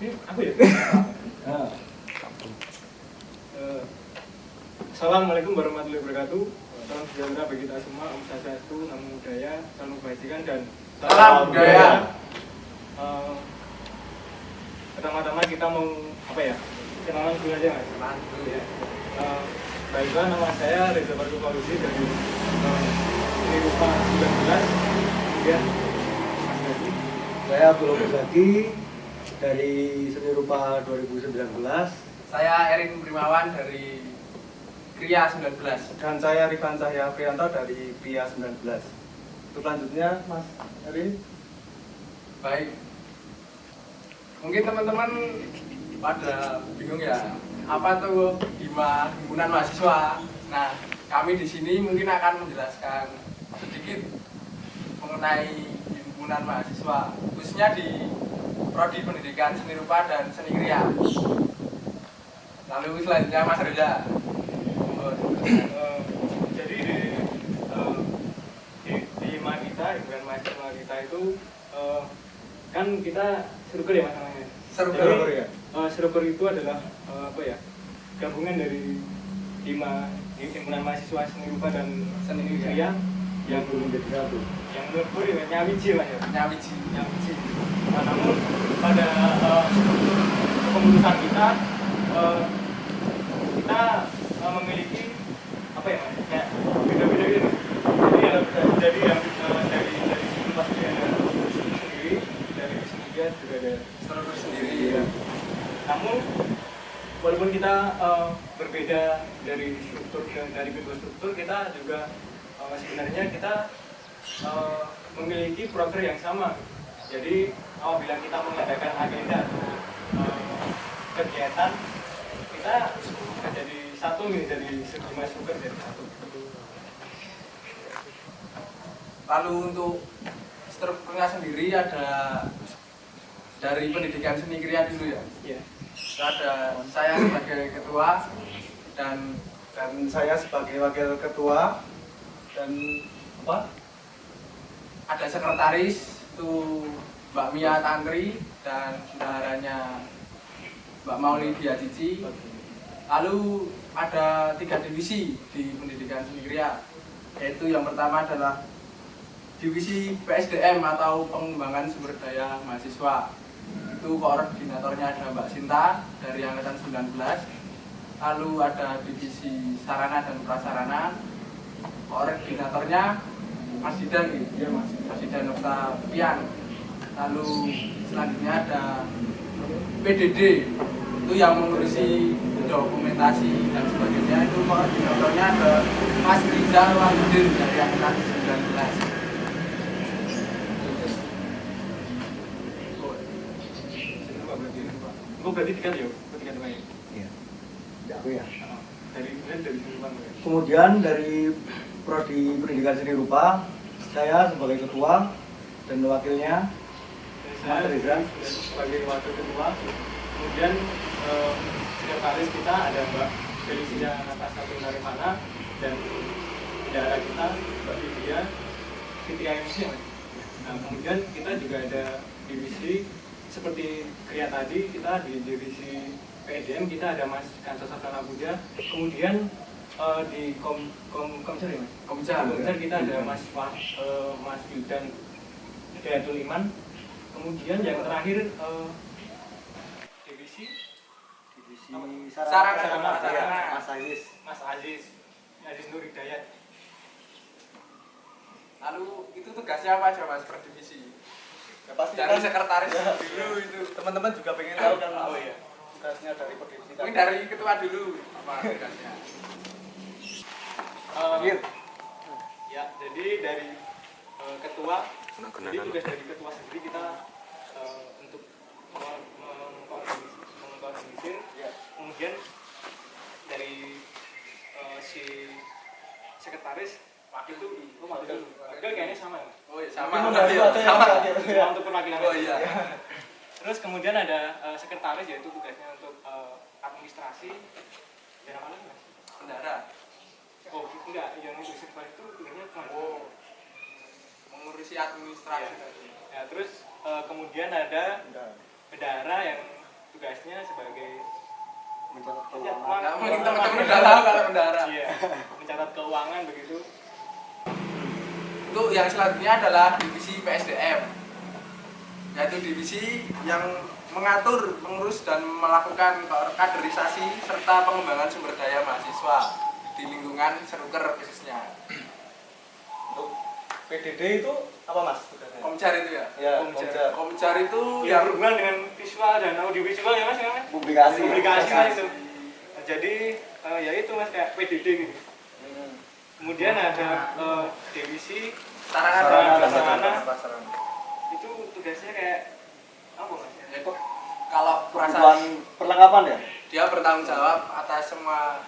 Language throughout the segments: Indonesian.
Ini aku ya? Nah. Assalamualaikum warahmatullahi wabarakatuh. Salam sejahtera bagi kita semua. Om Swastiastu, Namo Buddhaya, salam kebajikan dan salam budaya. Pertama-tama kita mau apa ya? Kenalan dulu aja mas. Mantul ya. Baiklah, nama saya Reza Fardu Faruzi dari Seni Rupa 19. Kemudian Mas Gaji. Saya Abdul Ghazaki dari Seni Rupa 2019. Saya Erin Primawan dari Kria 19. Dan saya Rifan Cahya Prianto dari Pia 19. Untuk lanjutnya Mas Erin. Baik. Mungkin teman-teman pada bingung ya, apa tuh himpunan mahasiswa. Nah, kami di sini mungkin akan menjelaskan sedikit mengenai himpunan mahasiswa, khususnya di Prodi Pendidikan Seni Rupa dan Seni Kriya. Lalu selanjutnya Mas Reza. Jadi di hima kita, himpunan mahasiswa kita itu kan kita struktur ya mas namanya. Struktur ya. Struktur itu adalah apa ya? Gabungan dari himpunan mahasiswa Seni Rupa dan Seni Kriya yang menjadi satu. yang lebur ya nyawiji mas ya. Nyawiji. Nah, namun pada kepengurusan kita memiliki apa ya mas? Kayak beda-beda gitu. Jadi yang dari sini pasti ada sendiri, dari sini juga ada Struktur sendiri. ya. Namun walaupun kita berbeda dari struktur dari kedua struktur, kita juga sebenarnya kita memiliki program yang sama. Jadi apabila kita mengadakan agenda kegiatan, kita menjadi satu nih dari segi struktur jadi satu. Lalu untuk strukturnya sendiri ada dari Pendidikan Seni Kriya dulu ya. Iya. Ada saya sebagai ketua dan saya sebagai wakil ketua dan apa? ada sekretaris itu Mbak Mia Tantri dan bendaharanya Mbak Maulidia Cici. Lalu ada 3 divisi di Pendidikan Seni Kriya, yaitu yang pertama adalah divisi PSDM atau pengembangan sumber daya mahasiswa. Itu koordinatornya ada Mbak Sinta dari angkatan 19. Lalu ada divisi sarana dan prasarana, koordinatornya Mas Didan gitu. Iya Mas. Mas Didan Oktavian. Lalu selanjutnya ada PDD, itu yang mengurusi dokumentasi dan sebagainya. Itu koordinatornya ada Mas Rizal Wahyudin dari angkatan 19. Gue berarti tiga ya, ketiga namanya. Iya. Aku ya. Dari sini Rupa. Kemudian dari Prodi Pendidikan Seni Rupa, saya sebagai ketua dan wakilnya Saya sebagai wakil ketua. Kemudian sekretaris kita ada Mbak Felicia Natasha Narimana dan bendahara kita Mbak Lydia Fitri AMC. Nah, kemudian kita juga ada divisi seperti Kriya tadi, kita di divisi PDM kita ada Mas Kansa Sakrana Buddha. Kemudian di Komcar ya Mas? Komcar kita ada Mas Wildan Hidayatul Iman. Kemudian yang terakhir divisi Sarana. Mas Aziz Nur Hidayat. Lalu itu tugasnya apa aja Mas per divisi? Ya pasti Dari kan sekretaris ya, dulu itu. teman-teman juga pengen tahu kan. Oh iya. Tugasnya dari Prodi. Mungkin dari ketua dulu apa tugasnya? Ya, jadi dari ketua, jadi tugas dari ketua sendiri kita untuk mengkoordinir, ya. Kemudian dari si sekretaris wakil itu, wakil kayaknya sama ya? Oh iya, sama. Cuma untuk perwakilan. Oh iya. Terus kemudian ada sekretaris, yaitu tugasnya untuk administrasi dan apa lagi mas? Bendahara. Oh enggak, yang untuk sekretaris itu tugasnya kemana? Oh, mengurusi administrasi Iya. tadi. Ya, terus kemudian ada bendahara yang tugasnya sebagai mencatat Nggak keuangan. mungkin teman-teman udah tahu kalau bendahara. iya, mencatat keuangan begitu. Untuk yang selanjutnya adalah divisi PSDM, yaitu divisi yang mengatur, mengurus dan melakukan kaderisasi serta pengembangan sumber daya mahasiswa di lingkungan Seruker khususnya. Untuk PDD itu apa Mas? Komjar itu ya. Ya, Komjar. Komjar. Komjar itu Yang yang berhubungan dengan visual dan audiovisual ya Mas ya Mas? Publikasi. Publikasi Mas itu. Nah, jadi ya itu Mas kayak PDD gitu. Kemudian ada divisi sarana dan prasarana. Itu tugasnya kayak apa Mas? yaitu kalau Kebutuhan perlengkapan ya? dia bertanggung jawab atas semua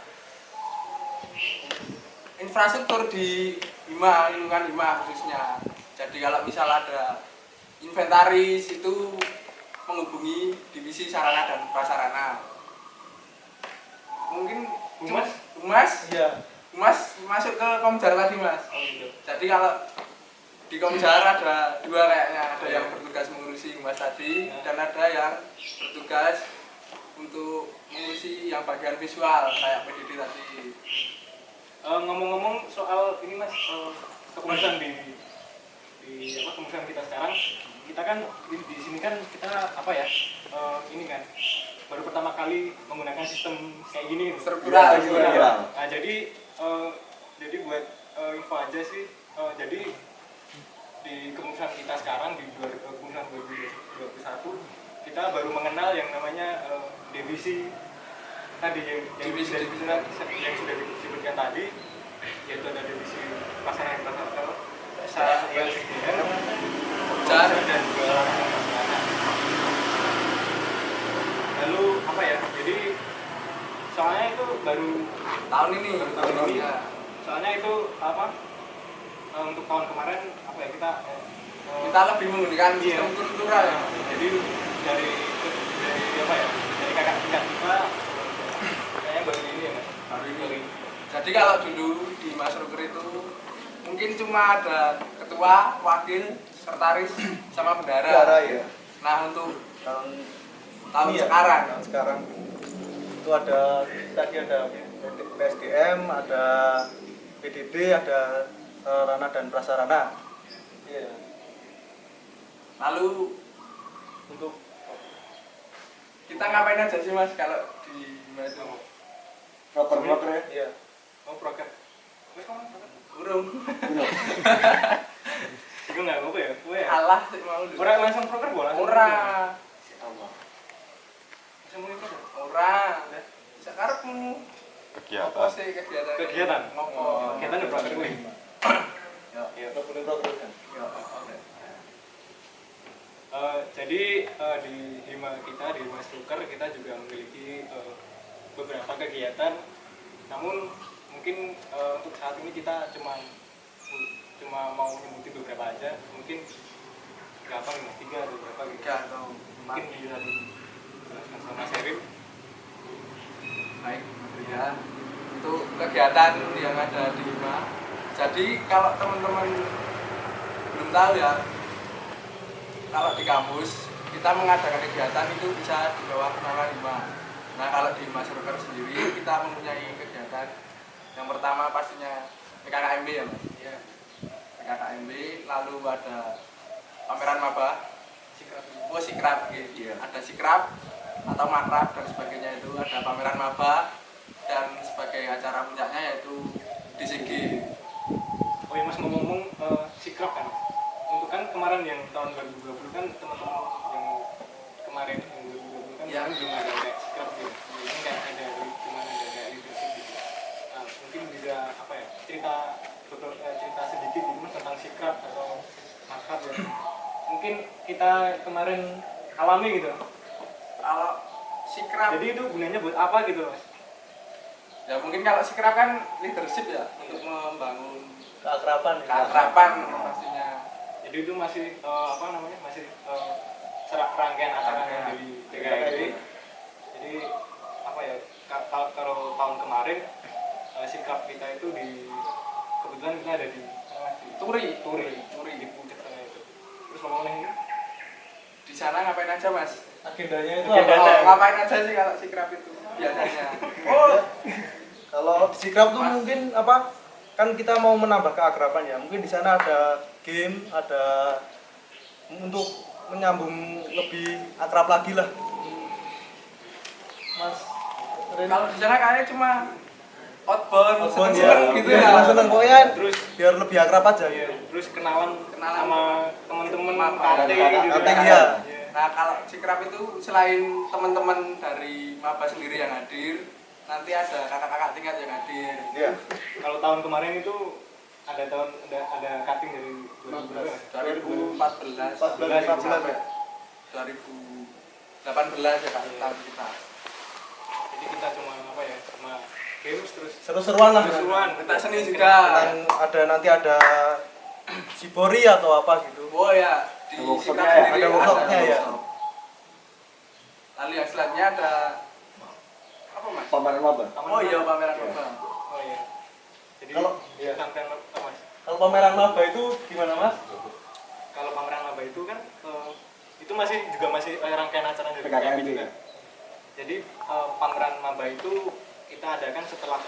infrastruktur di Hima, lingkungan Hima khususnya. Jadi kalau misal ada inventaris itu menghubungi divisi sarana dan prasarana. Mungkin Humas Iya. Humas masuk ke Komjar tadi Mas. Oh gitu. Jadi kalau di Komjar ada dua kayaknya, ada yang bertugas mengurusi Humas tadi dan ada yang bertugas untuk mengurusi yang bagian visual kayak PDD tadi. Ngomong-ngomong soal ini Mas, kepengurusan di apa kepengurusan kita sekarang, kita kan di sini kan kita apa ya? Ini kan baru pertama kali menggunakan sistem kayak gini gitu. Struktural. Nah, jadi buat info aja sih. Jadi di kepengurusan kita sekarang di kepengurusan 2021 kita baru mengenal yang namanya divisi tadi yang sudah disebutkan tadi, yaitu ada divisi pasangan internasional, Komjar dan juga lalu apa ya? Jadi soalnya itu baru tahun ini. tahun ini. Ya. Soalnya itu apa? Untuk tahun kemarin apa ya Kita lebih menggunakan Iya. sistem struktural ya. Jadi dari apa ya? Dari kakak tingkat kita kayaknya baru ini ya Mas. Baru ini. Jadi kalau dulu di Mas Ruker itu mungkin cuma ada ketua, wakil, sekretaris, sama bendahara. Bendahara, ya. Nah untuk Tahun tahun ini ya, sekarang tahun sekarang itu ada tadi ada PSDM, ada PDD, ada sarana dan prasarana. Iya. lalu Untuk kita ngapain aja sih Mas kalau di Mas itu? proker ya. Iya. Oh proker. Urung. Itu nggak apa ya? Gue ya. Alah sih mau dulu. Orang langsung proker bola. Ora. Allah. Langsung mau ikut. Ora. Sekarang apa kegiatan sih kegiatan? Kegiatan. Ngopo? Kegiatan di proker gue. Ya, proker kan. Ya, oke. Jadi di Hima kita di Hima Struktur kita juga memiliki beberapa kegiatan. Namun mungkin untuk saat ini kita cuma mau menyebutin beberapa aja. Mungkin berapa nih? 3 atau berapa gitu? 3 atau 4. Mungkin bisa dijelaskan sama Mas Erin. Baik, ya. Itu kegiatan yang ada di Hima. Jadi kalau teman-teman belum tahu ya, kalau di kampus kita mengadakan kegiatan itu bisa di bawah naungan Hima. Nah kalau di Hima Struktur sendiri kita mempunyai kegiatan yang pertama pastinya PKKMB ya Mas. Iya. PKKMB, lalu ada pameran maba, sikrap gitu. Ada sikrap atau makrab dan sebagainya, itu ada pameran maba, dan sebagai acara puncaknya yaitu DCG. Oh ya Mas, ngomong-ngomong sikrap kan. Untuk kan kemarin yang tahun 2020 kan teman-teman yang kemarin yang 2020 kan Ya. belum ada kayak sikrap gitu. Ini kayak ada cuma ada kayak leadership gitu. Nah, mungkin bisa apa ya? Cerita sedikit gitu Mas tentang sikrap atau makrab ya. Mungkin kita kemarin alami gitu. Kalau sikrap, Jadi itu gunanya buat apa gitu Mas? ya mungkin kalau sikrap kan leadership ya, untuk membangun Keakraban. keakraban pastinya. Jadi itu masih apa namanya? Masih rangkaian acara yang dari TKRD. Jadi apa ya? Kalau tahun kemarin sikap kita itu di kebetulan kita ada di Turi di puncak sana itu. Terus ngomong lagi di sana ngapain aja Mas? Agendanya itu Agendanya. Ngapain aja sih kalau sikrap itu biasanya? Kalau di sikrap tuh mungkin apa? Kan kita mau menambah keakraban ya. Mungkin di sana ada game, ada untuk menyambung lebih akrab lagi lah. Mas Ren. Kalau di sana kayaknya cuma outbound, Outbound, seneng-seneng ya. gitu Iya, ya. seneng-seneng. Pokoknya Terus biar lebih akrab aja. ya, terus kenalan Kenalan. sama teman-teman Maba. KT gitu. KT, kan. iya. Nah kalau sikrap itu selain teman-teman dari maba sendiri yang hadir, nanti ada kakak-kakak tingkat yang hadir. Iya. Kalau tahun kemarin itu ada cutting dari 2014, 14 ya. 2018 ya kak tahun kita. Jadi kita cuma apa ya, cuma games terus Seru-seruan lah. seru-seruan. Pentas seni juga. Nanti ada Sibori atau apa gitu. Oh ya, di Ada workshopnya sikrap ya? sendiri Ada workshopnya ya? workshop. Lalu yang selanjutnya ada apa Mas? Pameran maba. Oh iya pameran maba. Oh iya. Jadi Kalau- iya rangkaian apa Mas? Kalau pameran maba itu gimana Mas? Kalau pameran laba itu kan itu masih rangkaian acara dari PKKMB PKKMB juga. ya? Jadi pameran maba itu kita adakan setelah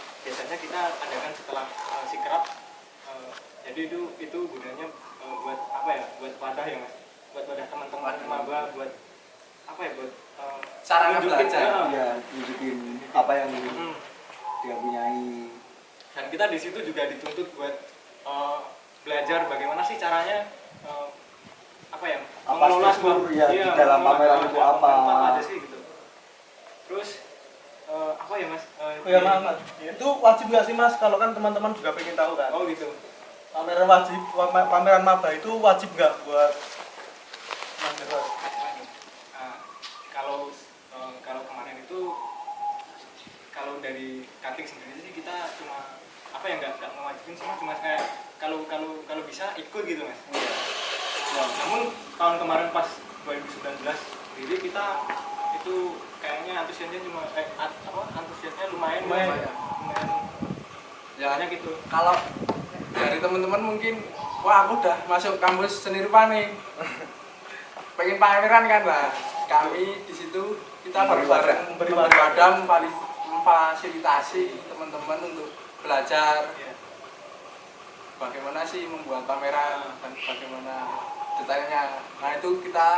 setelah sikrap. Jadi itu gunanya buat apa ya? Buat wadah ya Mas. Buat wadah teman-teman maba buat apa ya? Buat Sarana nunjukin, belajar. Iya, nunjukin apa yang Hmm. dia punyai. Dan kita di situ juga dituntut buat belajar bagaimana sih caranya apa ya Apa struktur ya di dalam pameran itu apa. aja sih gitu. Terus apa ya Mas? Oh ya Mas, itu wajib nggak sih Mas? Kalau kan teman-teman juga pengen tahu kan. Oh gitu. Pameran maba itu wajib nggak buat Mas Dewas? Nah, kalau kemarin itu kalau dari cutting sendiri sih kita cuma apa ya nggak mewajibin cuma kayak kalau bisa ikut gitu Mas. Ya, namun tahun kemarin pas 2019 sendiri kita itu kayaknya antusiasnya antusiasnya lumayan. Ya Hanya gitu. kalau dari teman-teman mungkin wah aku udah masuk kampus seni rupa nih. Pengen pameran kan lah. Kami di situ kita bareng-bareng Memberi wadah memfasilitasi teman-teman untuk belajar Ya. bagaimana sih membuat pameran dan bagaimana detailnya. Nah itu kita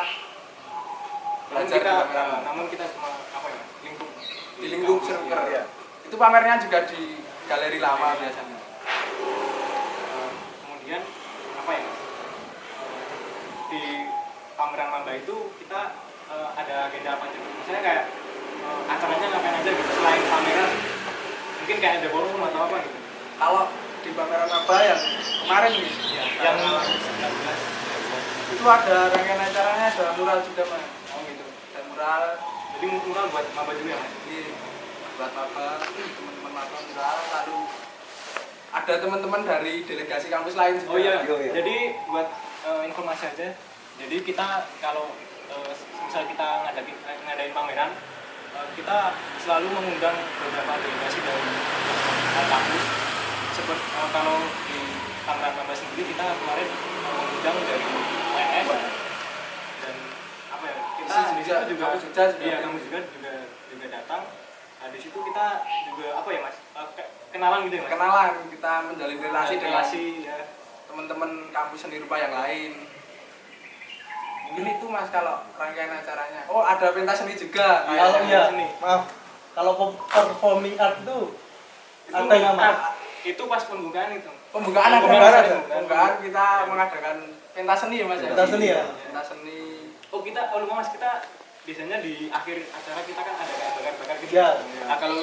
belajar di pameran. Namun kita cuma apa ya Di lingkup kampus, server ya. ya. Itu pamernya juga di galeri lama biasanya. Kemudian apa ya Mas? Di pameran maba itu kita ada agenda apa aja? Misalnya kayak acaranya ngapain aja gitu selain pameran? Mungkin kayak ada forum atau apa gitu? Kalau di pameran apa yang kemarin nih, Yang itu ada rangkaian acaranya, ada mural juga Mas. Oh gitu. Dan mural jadi mural buat maba juga ya Mas? ini buat maba, teman-teman maba mural, lalu ada teman-teman dari delegasi kampus lain juga. Oh iya. Iya. Jadi buat informasi aja. Jadi kita kalau misal kita ngadain pameran, kita selalu mengundang beberapa delegasi dari kampus. Seperti kalau di pameran maba sendiri kita kemarin mengundang dari UNS dan apa ya? Kita di situ juga kampus juga iya kampus juga datang. Nah, di situ kita juga apa ya Mas? Kenalan gitu ya Mas? Kenalan, kita menjalin relasi dengan relasi ya. teman-teman kampus seni rupa yang lain. Mungkin itu Mas kalau rangkaian acaranya. Oh ada pentas seni juga. Kalau Iya, ya, seni. maaf. Kalau performing art itu Itu ada nggak Mas? itu pas pembukaan itu. Pembukaan ada Pembukaan Mas. ada. Pembukaan kita Ya. mengadakan pentas seni ya Mas. Pentas seni ya? Pentas seni. Oh kita, lupa Mas, kita biasanya di akhir acara kita kan ada kayak bakar-bakar gitu. Iya. Nah kalau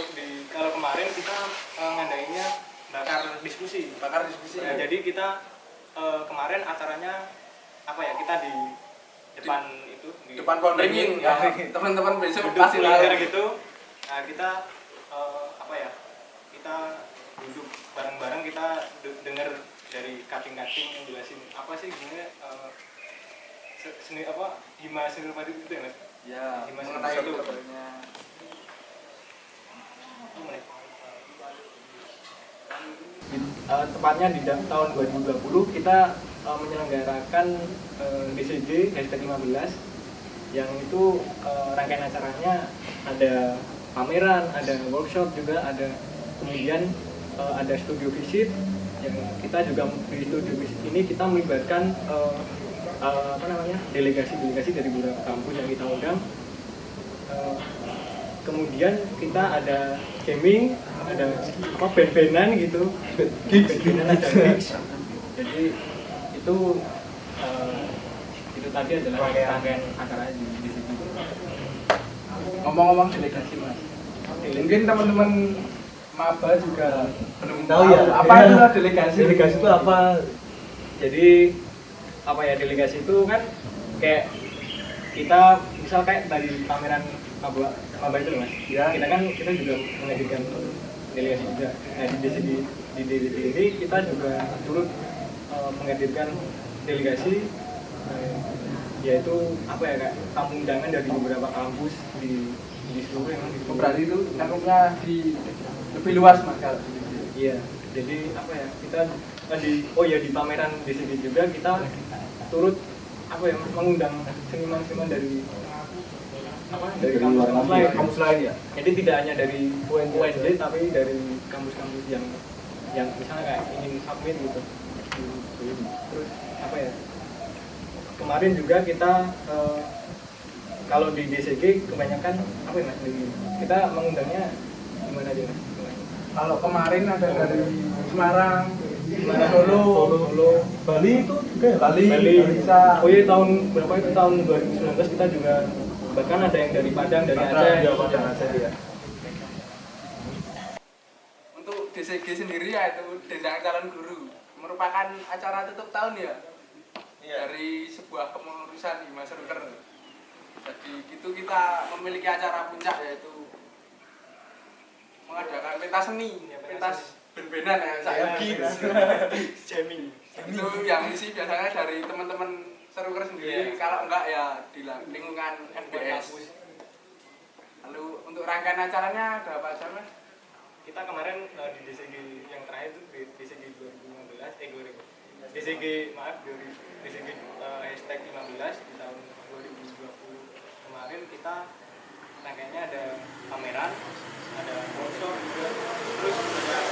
kemarin kita ngadainnya bakar diskusi. Bakar diskusi. Nah, jadi kita kemarin acaranya apa ya? Kita di depan itu di Depan pohon ringin ya. teman-teman besok Duduk pasti kuliner tahu. gitu. Nah kita apa ya? Kita duduk bareng-bareng kita dengar dari cutting-cutting yang jelasin apa sih sebenarnya seni apa hima seni rupa itu ya Mas? Ya, Gimana mengenai sih? kabarnya. Tepatnya di tahun 2020 kita menyelenggarakan DCJ #15 yang itu rangkaian acaranya ada pameran, ada workshop juga, ada kemudian ada studio visit yang kita juga di studio visit ini kita melibatkan delegasi dari beberapa kampus yang kita undang. Kemudian kita ada gaming, ada band-bandan gitu, band-bandan ada gigs. Jadi itu tadi adalah rangkaian acara di sini. Ngomong-ngomong delegasi mas, mungkin teman-teman maba juga belum Tahu tahu ya. apa itu delegasi. Delegasi itu apa? Jadi apa ya, delegasi itu kan kayak kita misal kayak dari pameran maba itu loh mas. Ya. Kita juga menghadirkan delegasi juga. Nah di DWT ini kita juga turut menghadirkan delegasi, yaitu apa ya, kayak tamu undangan dari beberapa kampus di seluruh yang di Berarti itu cangkupnya di lebih luas mas kalau. Iya, jadi apa ya, kita di pameran di sini juga kita turut apa ya, mengundang seniman-seniman dari kampus lain. Kampus lain ya. Jadi tidak hanya dari UNJ tapi dari kampus-kampus yang misalnya kayak ingin submit gitu. Terus apa ya? Kemarin juga kita kalau di DCG kebanyakan apa ya mas? Kita mengundangnya gimana aja mas? Kalau kemarin ada dari Semarang, Solo, Bali itu juga ya? Bali. bisa. Oh iya, tahun berapa itu, tahun 2019 kita juga bahkan ada yang dari Padang, dari Aceh. Ya. Untuk DCG sendiri yaitu Dendang Calon Guru merupakan acara tutup tahun ya. Dari sebuah kepengurusan di Mas Ruker. Jadi itu kita memiliki acara puncak yaitu mengadakan pentas seni, pentas ben-benan ya, saya Jamming. itu yang isi biasanya dari teman-teman Seruker sendiri, kalau enggak ya di lingkungan FBS. Lalu untuk rangkaian acaranya ada apa aja mas? Kita kemarin di DCG yang terakhir itu di DCG 2015, DCG hashtag 15 di tahun 2020 kemarin kita rangkaiannya ada pameran, ada workshop juga, terus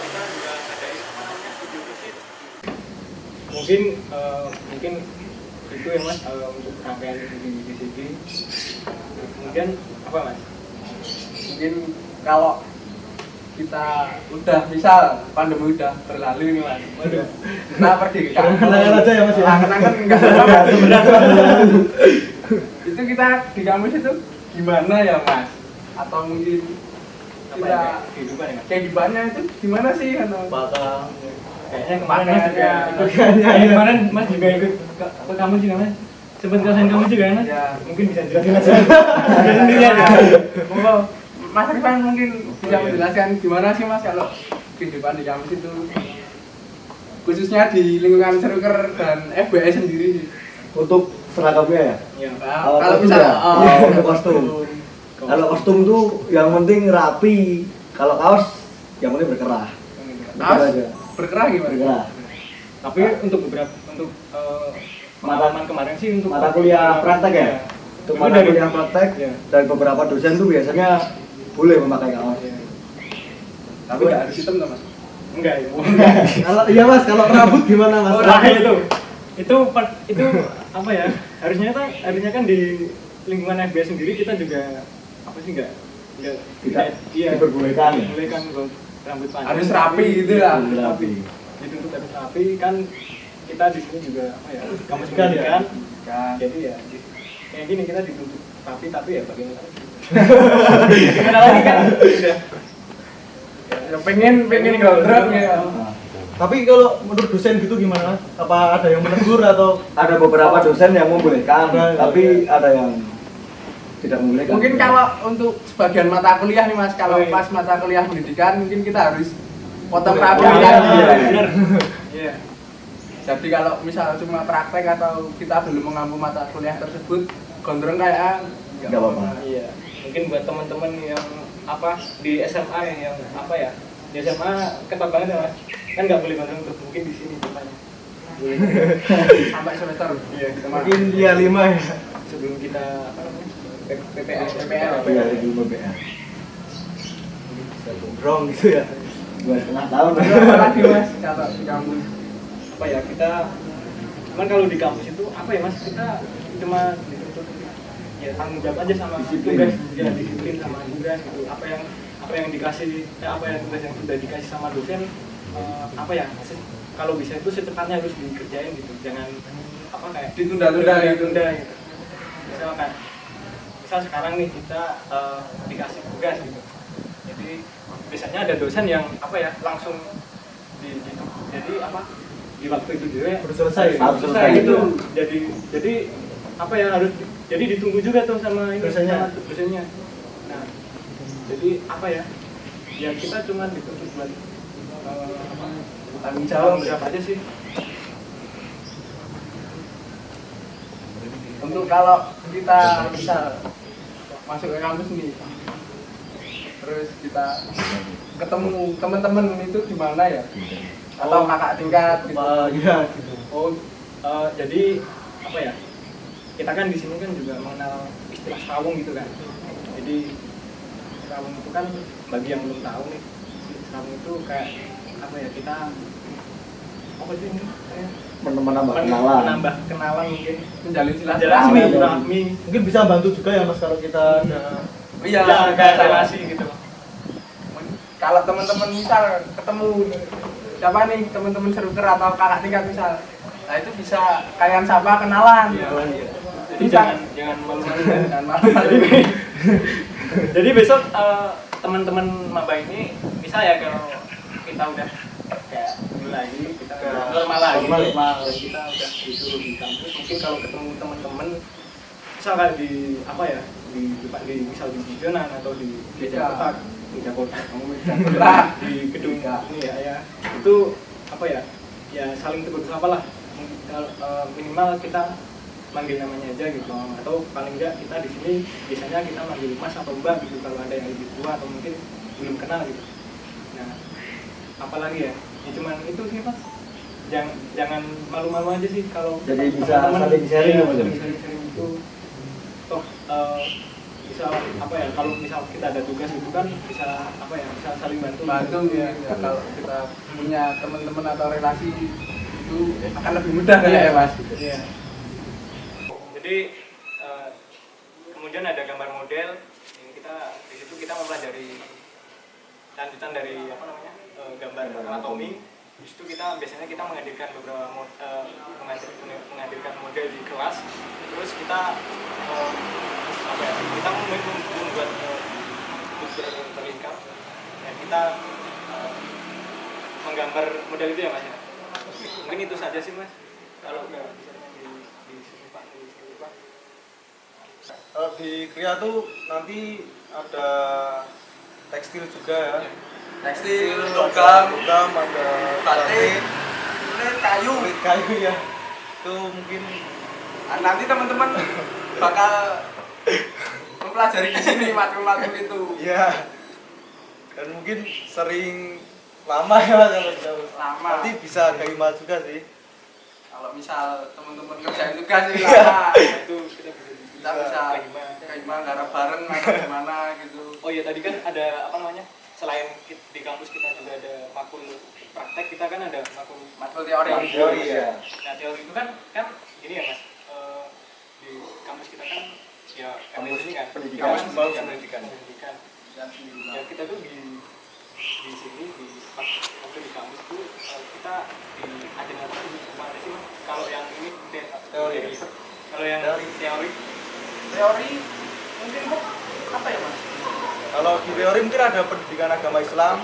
kita juga ada studio visit. Mungkin itu ya mas untuk rangkaian di DCG. Kemudian apa mas? Mungkin kalau kita udah misal pandemi udah berlalu nih mas, Waduh, kita pergi ke kampus. Kenangan aja ya mas ya. Kenangan enggak apa-apa. Itu kita di kampus itu gimana ya mas? Atau mungkin apa kita ya, kehidupan ya mas? kehidupannya itu gimana sih? Atau Bakal Kayaknya kemarin mas juga Makanya. kemarin mas juga ikut ke kamu juga mas, sempat ngerasain kamu juga kan mas? Ya. Mungkin bisa jelasin mas sendiri aja. Monggo Mas Rifan mungkin bisa Oh, iya. menjelaskan gimana sih mas kalau kehidupan di kampus itu khususnya di lingkungan Seruker dan FBS sendiri. Untuk seragamnya ya. Iya. Kalau kostum bisa ya? Iya, untuk kostum. Kalau kostum tuh yang penting rapi. Kalau kaos yang penting berkerah. Kaos aja. berkerah gimana? Berkerah. Tapi untuk pengalaman kemarin sih untuk Mata kuliah praktek ya? Untuk Itu mata dari- kuliah praktek Iya. dari beberapa dosen tuh biasanya boleh memakai kaos. Iya. Tapi nggak harus hitam tuh mas. Enggak ya. kalau iya mas, kalau rambut gimana mas? Oh, nah itu apa ya? Harusnya kan di lingkungan FBS sendiri kita juga apa sih enggak Tidak iya, diperbolehkan. diperbolehkan untuk rambut panjang. Harus rapi gitu lah. Rapi. Dituntut harus rapi kan, kita di sini juga apa ya? Kampus Kan ya? pendidikan. Kan. Jadi ya kayak gini kita dituntut rapi tapi ya bagaimana? Gimana lagi kan? Udah. Ya pengen gondrong ya. Nah, Tapi kalau menurut dosen gitu gimana mas? Apa ada yang menegur atau? ada beberapa dosen yang membolehkan, Ada, tapi ada yang tidak membolehkan. Mungkin kalau untuk sebagian mata kuliah nih mas, kalau Oh, iya. pas mata kuliah pendidikan mungkin kita harus potong Boleh. rapi Oh, kan. iya, benar. Iya. Jadi kalau misal cuma praktek atau kita belum mengampu mata kuliah tersebut, gondrong kayak Nggak apa-apa. Iya. Mungkin buat teman-teman yang apa di SMA yang apa ya? Di SMA ketat banget ya mas. Kan nggak boleh gondrong tuh. Mungkin di sini depannya. sampai semester. Iya. Mungkin dia 5 ya. Sebelum kita apa namanya? PPL. Iya, di PPL. Brong gitu ya. Gua setengah tahun. Apalagi Mas kalau di kampus? Apa ya, kita cuman kalau di kampus itu apa ya Mas, kita cuma dituntut ya tanggung jawab aja sama Disiplin. tugas, ya disiplin sama tugas gitu. Apa yang dikasih, apa yang tugas yang sudah dikasih sama dosen, apa ya, kalau bisa itu secepatnya harus dikerjain gitu, jangan apa kayak Ditunda-tunda gitu. gitu. Misal sekarang nih kita dikasih tugas gitu, jadi biasanya ada dosen yang apa ya langsung jadi apa di waktu itu juga Harus selesai. Harus selesai selesai gitu. juga. Jadi apa ya harus jadi ditunggu juga tuh sama ini Dosennya. sama dosennya. Nah, jadi apa ya? Ya kita cuma dituntut buat apa? Tanggung jawab. Berapa aja sih? Untuk kalau kita misal masuk ke kampus nih, terus kita ketemu teman-teman itu di mana ya? Atau kakak tingkat gitu? Iya gitu. Oh, jadi apa ya? Kita kan di sini kan juga mengenal istilah sawung gitu kan. Jadi sawung itu kan bagi yang belum tahu nih, sawung itu kayak apa ya, kita apa sih ini? Kayak Menambah kenalan. menambah kenalan mungkin. Menjalin Silaturahmi, silaturahmi. silaturahmi. Mungkin bisa bantu juga ya Mas kalau kita ada Iya, Ya, kayak relasi gitu. kalau teman-teman misal ketemu siapa nih teman-teman seruker atau kakak tingkat misal, nah itu bisa kalian sapa kenalan. Iya. Jadi Bisa. jangan malu-malu kan. Jangan malu-malu. Jadi besok teman-teman maba ini bisa ya kalau kita udah kayak dulu lagi, kita udah normal lagi, normal. dan kita udah disuruh di kampus, mungkin kalau ketemu teman-teman misal kayak di apa ya, di misal di Jonan atau di Jakarta, di gedung ini ya itu apa ya, ya saling tegur sapa lah. Kalau minimal kita manggil namanya aja gitu, atau paling enggak kita di sini biasanya kita manggil mas atau mbak gitu kalau ada yang lebih tua atau mungkin belum kenal gitu. Nah, apalagi ya, ya cuman itu sih Mas, jangan malu-malu aja sih kalau Jadi bisa teman-teman, saling sharing iya, gitu. saling sharing itu toh bisa apa ya, kalau misal kita ada tugas itu kan bisa apa ya, bisa saling bantu Ya, kalau kita punya teman-teman atau relasi itu akan lebih mudah kan ya Mas? Iya. Jadi kemudian ada gambar model yang kita di situ kita mempelajari lanjutan dari apa namanya gambar anatomi. Di situ kita biasanya kita menghadirkan beberapa menghadirkan model di kelas. Terus kita apa ya, kita membuat berlingkar dan kita menggambar model itu ya Mas ya. Mungkin itu saja sih Mas. Kalau nggak bisa di sini Pak. Kalau di Kria tuh nanti ada tekstil juga ya. Tekstil, Logam, logam, ada batik, kayu. kulit kayu ya. Itu mungkin Nanti teman-teman bakal mempelajari di sini matkul-matkul itu. ya. Dan mungkin sering lama ya Mas, kalau jauh. Lama. Nanti bisa kaima juga sih. Kalau misal teman-teman kerjain tugas sih Iya. lama. Itu Kita bisa kayak gimana garap bareng atau gimana gitu. Oh iya, tadi kan ada apa namanya, selain di kampus kita juga ada makul praktek, kita kan ada Matkul teori. Teori ya. Nah teori itu kan gini ya Mas, di kampus kita kan ya kampus ini kan pendidikan. kampus baru Ya, pendidikan. Ya kita tuh di sini di waktu di kampus tuh kita diajarin apa sih Mas? Kalau yang ini Teori. kalau yang teori Teori mungkin apa ya Mas? Kalau di teori mungkin ada pendidikan agama Islam,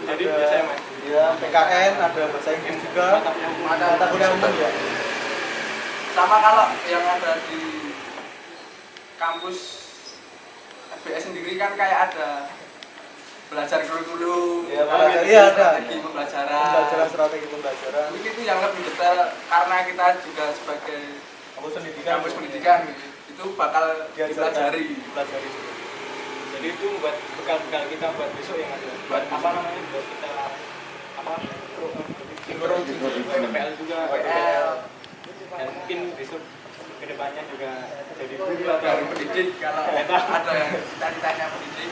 jadi ada biasanya Mas ya PKN, ada bahasa Inggris juga, mata kuliah umum ya. Sama kalau yang ada di kampus FBS sendiri kan kayak ada belajar kurikulum, Ya, belajar, iya ada. strategi pembelajaran. Pembelajaran strategi pembelajaran, Mungkin itu yang lebih detail karena kita juga sebagai kampus pendidikan, kampus pendidikan gitu, itu bakal dipelajari. dipelajari. jadi itu buat bekal kita buat besok ya Mas ya? Buat apa namanya, buat kita apa PPL juga PPL. dan mungkin besok kedepannya juga jadi guru atau Dari pendidik, kalau ada yang cita-citanya pendidik,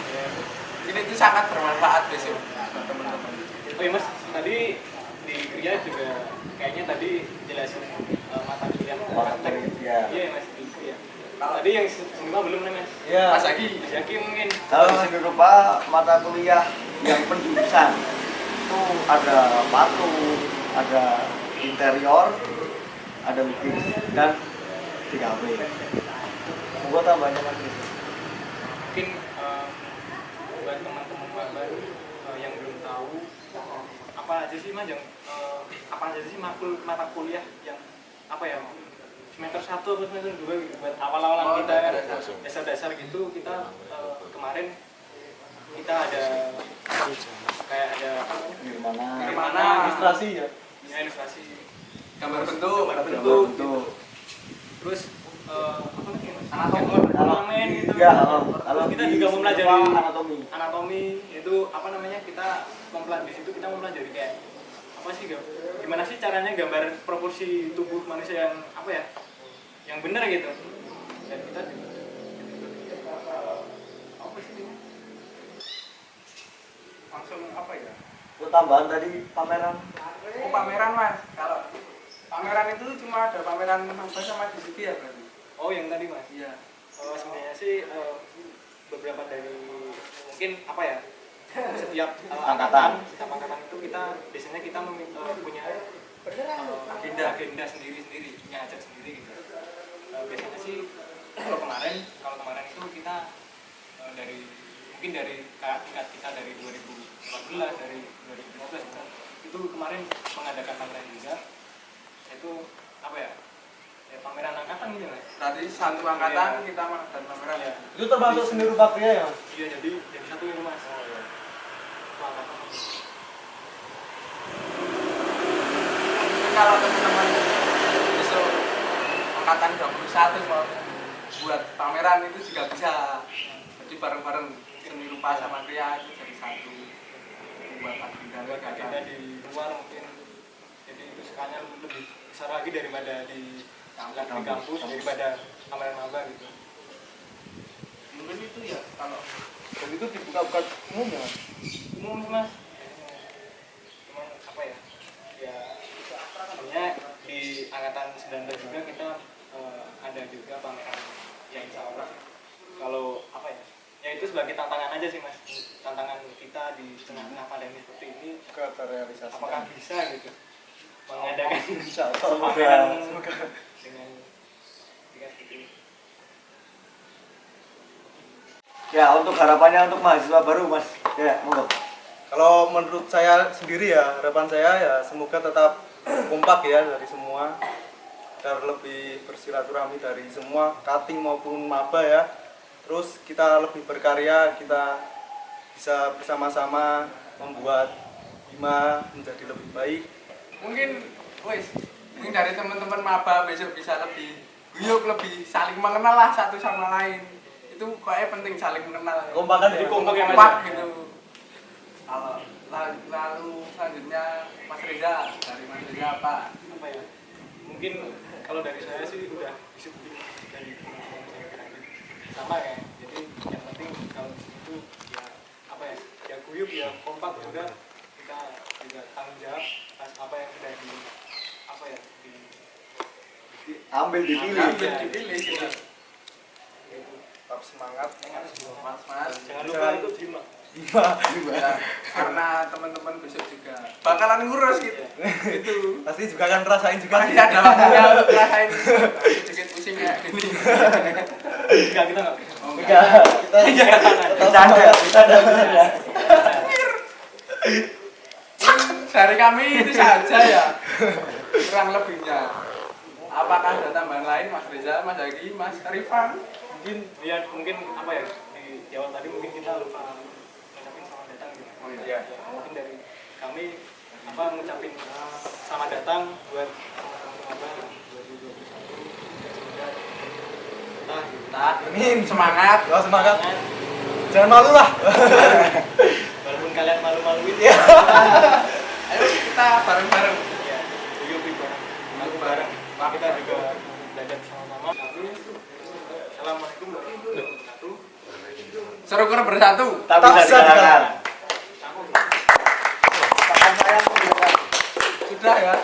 ini itu sangat bermanfaat besok buat teman-teman. Oh iya mas, tadi di Kria juga kayaknya tadi jelasin mata kuliah praktek. Iya. Iya mas, di Kria. Tadi yang semua belum nih mas. Iya. Mas Agi, Mas Yaki mungkin. Kalau di seni rupa mata kuliah yang penjurusan itu ada patung, ada interior, ada lukis dan 3W. Gua tambahnya lagi. Mungkin buat teman-teman baru yang belum tahu apa aja sih mas yang apa aja sih mata kuliah yang apa ya semester 1 atau semester 2 gitu buat awal-awalan kita kan dasar-dasar gitu kita kemarin kita ada kayak ada apa namanya? Gimana? Ilustrasi ya. Ya, ilustrasi gambar bentuk, Bentuk. terus apa lagi mas? Anatomi. Ornamen gitu. Ya, Terus kalau kita di juga seni mempelajari rupa anatomi. anatomi itu apa namanya kita di situ kita mempelajari kayak apa sih gimana sih caranya gambar proporsi tubuh manusia yang apa ya yang benar gitu dan kita apa sih ini? Langsung apa ya Itu tambahan tadi pameran. Oh pameran mas, kalau pameran itu cuma ada pameran maba sama diskusi ya berarti? oh yang tadi mas Iya. sebenarnya sih beberapa dari mungkin apa ya setiap Angkatan. setiap angkatan itu kita biasanya kita punya agenda sendiri punya hajat sendiri gitu. Biasanya sih kalau kemarin itu kita dari mungkin dari tingkat kita dari 2014 dari 2015 gitu. Itu kemarin mengadakan pameran juga itu apa ya pameran angkatan gitu mas. Berarti satu angkatan kita mengadakan pameran ya? Itu termasuk seni rupa Kria ya mas? Iya jadi satu itu mas. Itu angkatan. Kalau teman-teman besok angkatan 21 mau buat pameran itu juga bisa, jadi bareng-bareng seni rupa sama Kria itu jadi satu buat agenda di luar mungkin jadi itu skala lebih besar lagi daripada di kampus daripada pameran maba gitu. mungkin itu ya kalau Dan itu dibuka buat umum ya mas? Umum sih mas cuman apa ya ya sebenarnya di angkatan 19 juga kita ada juga pameran yang insya Allah kalau apa ya ya itu sebagai tantangan aja sih mas tantangan kita di tengah-tengah pandemi seperti ini Juga terrealisasi. apakah bisa gitu mengadakan Insya Allah. pameran dengan seperti ini. Ya, untuk harapannya untuk mahasiswa baru, Mas. Ya, monggo. Kalau menurut saya sendiri ya, harapan saya ya semoga tetap kompak ya dari semua, agar lebih bersilaturahmi dari semua, cutting maupun maba ya. Terus kita lebih berkarya, kita bisa bersama-sama membuat Bima menjadi lebih baik. Mungkin dari teman-teman maba besok bisa lebih guyup, lebih saling mengenal lah satu sama lain. Itu kayaknya penting saling mengenal. Kompakan ya? Kompak ya, Mas? Kompak gitu. Kalau lalu selanjutnya Mas Reza, dari Mas Reza apa ya mungkin kalau dari saya sih udah disiplin dari teman-teman saya kira sama ya jadi yang penting kalau itu ya apa ya guyup ya kompak juga kita juga tanggung jawab atas apa yang sudah di apa ya Ambil dipilih. dipilih gitu. Tetap semangat. Mas. jangan lupa itu Bima Ya, karena teman-teman besok juga bakalan ngurus gitu. Itu Pasti juga akan rasain juga. pasti ada waktunya untuk rasain sedikit pusing kayak gini. enggak kita enggak Oh, Enggak, kita ada. Dari kami itu saja ya kurang lebihnya. Apakah ada tambahan lain Mas Reza, Mas Agi, Mas Rifan? mungkin apa ya di awal tadi mungkin kita lupa ngucapin selamat datang gitu. Oh iya. Mungkin dari kami apa ngucapin selamat datang buat teman-teman 2021 semoga Amin, semangat. Oh, semangat. Jangan malu lah. walaupun kalian malu-maluin Iya. Ayo kita bareng-bareng. ya yuk bareng kita juga belajar sama-sama Assalamualaikum warahmatullahi wabarakatuh. Seruker bersatu. Tak Tak bisa bisa dikalahkan. dikalahkan. Tangan saya pun Sudah ya.